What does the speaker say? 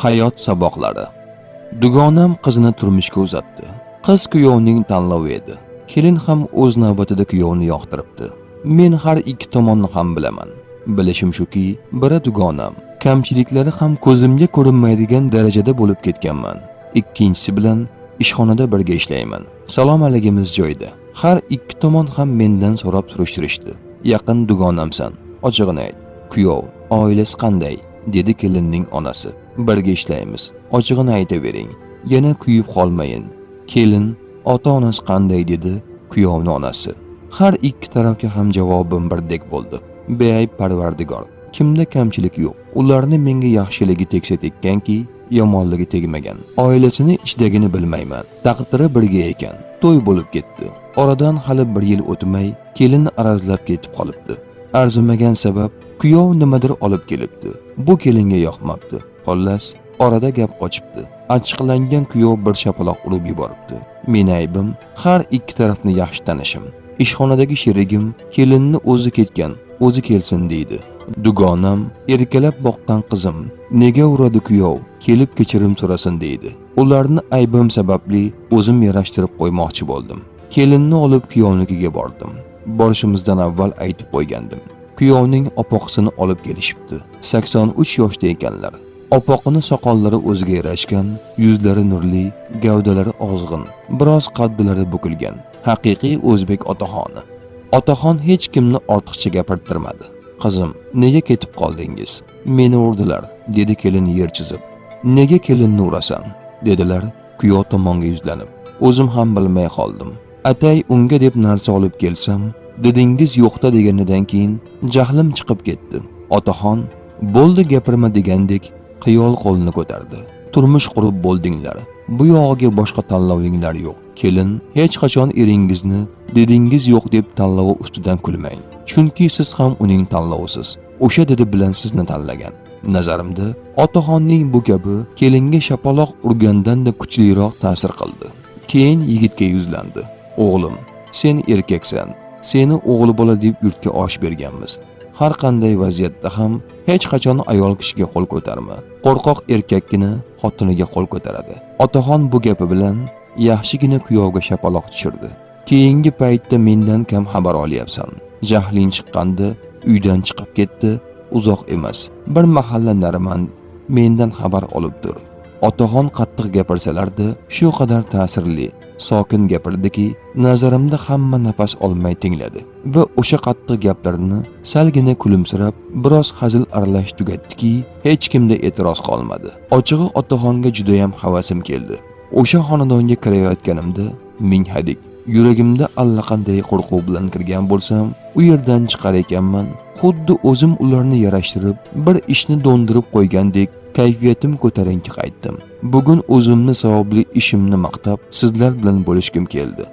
Hayot saboqlari. Dugonam qizini turmushga uzatdi. Qiz kuyovning tanlovi edi. Kelin ham o'z navbatida kuyovni yoqtiribdi. Men har ikki tomonni ham bilaman. Bilishim shuki, biri dugonam, kamchiliklari ham ko'zimga ko'rinmaydigan darajada bo'lib ketganman. Ikkinchisi bilan ishxonada birga ishlayman. Salom aligimiz joyida. Har ikki tomon ham mendan so'rab surishtirishdi. Yaqin dugonamsan, ochig'ini ayt. Kuyov, oilasi qanday? Dedi kelinning onasi. Birga ishlaymiz. Ochig'ini aytavering. Yana kuyib qolmayin. Kelin, ota-onasi qanday dedi kuyovning onasi. Har ikki tarafga ham javobim birdek bo'ldi. Beayb Parvardigor, kimda kamchilik yo'q. Ularni menga yaxshiligi tegsa tekkanki, yomonligi tegmagan. Oilasini ichidagini bilmayman. Taqdiri birga ekan. To'y bo'lib ketdi. Oradan hali bir yil o'tmay, kelin arazlab ketib qolibdi. Arzimagan sabab kuyov nimadir olib kelibdi. Bu kelinga yoqmabdi. Xullas, orada gap ochibdi. Achchiqlangan kuyov bir shapaloq urib yuboribdi. Men aybim har ikki tarafni yaxshi tanishim. Ishxonadagi sherigim kelinni o'zi ketgan, o'zi kelsin deydi. Dugonam erkalab boqqan qizim nega uradi kuyov, kelib kechirim so'rasin deydi. Ularni aybim sababli o'zim yarashtirib qo'ymoqchi bo'ldim. Kelinni olib kuyovnikiga bordim. Borishimizdan avval aytib qo'ygandim. Kuyovning opoqsini olib kelishibdi. 83 yoshda ekanlar. Opoqini soqollari o'ziga yarashgan, yuzlari nurli, gavdalari ozg'in, biroz qaddilari bukilgan. Haqiqiy o'zbek otaxoni. Otaxon hech kimni ortiqcha gapirtirmadi. Qizim, nega ketib qoldingiz? Meni urdilar, dedi kelin yer chizib. Nega kelinni urasan? Dedilar kuyov tomonga yuzlanib. O'zim ham bilmay qoldim. Atay unga deb narsa olib kelsam, dedingiz yo'qda deganidan keyin jahlim chiqib ketdi. Otaxon, bo'ldi gapirma degandek qiyol qo'lni ko'tardi. Turmush qurib bo'ldinglar. Bu yog'iga boshqa tanlovinglar yo'q. Kelin, hech qachon eringizni dedingiz yo'q deb tanlovi ustidan kulmang. Chunki siz ham uning tanlovisiz. O'sha dedi bilan sizni tanlagan. Nazarimda, otaxonning bu gapi kelinga shapaloq urgandan-da kuchliroq ta'sir qildi. Keyin yigitga yuzlandi. O'g'lim, sen erkaksan. Seni o'g'li bola deb yurtga osh berganmiz. Har qanday vaziyatda ham hech qachon ayol kishiga qo'l ko'tarma. Qo'rqoq erkakkina xotiniga qo'l ko'taradi. Otaxon bu gapi bilan yaxshigina kuyovga shapaloq tushirdi. Keyingi paytda mendan kam xabar olyapsan. Jahling chiqqanda uydan chiqib ketdi, uzoq emas. Bir mahalla nariman mendan xabar olib tur. Otaxon qattiq gapirsalarda shu qadar ta'sirli, sokin gapirdiki, nazarimda hamma nafas olmay tingladi va o'sha qattiq gaplarni salgina kulimsirab, biroz hazil aralash tugatdiki, hech kimda e'tiroz qolmadi. Ochig'i otaxonga juda ham havasim keldi. O'sha xonadonga kirayotganimda ming hadik, yuragimda allaqanday qo'rquv bilan kirgan bo'lsam, u yerdan chiqar ekanman, xuddi o'zim ularni yarashtirib, bir ishni do'ndirib qo'ygandek kayfiyatim ko'tarinki qaytdim. Bugun o'zimni savobli ishimni maqtab, sizlar bilan bo'lishkim keldi.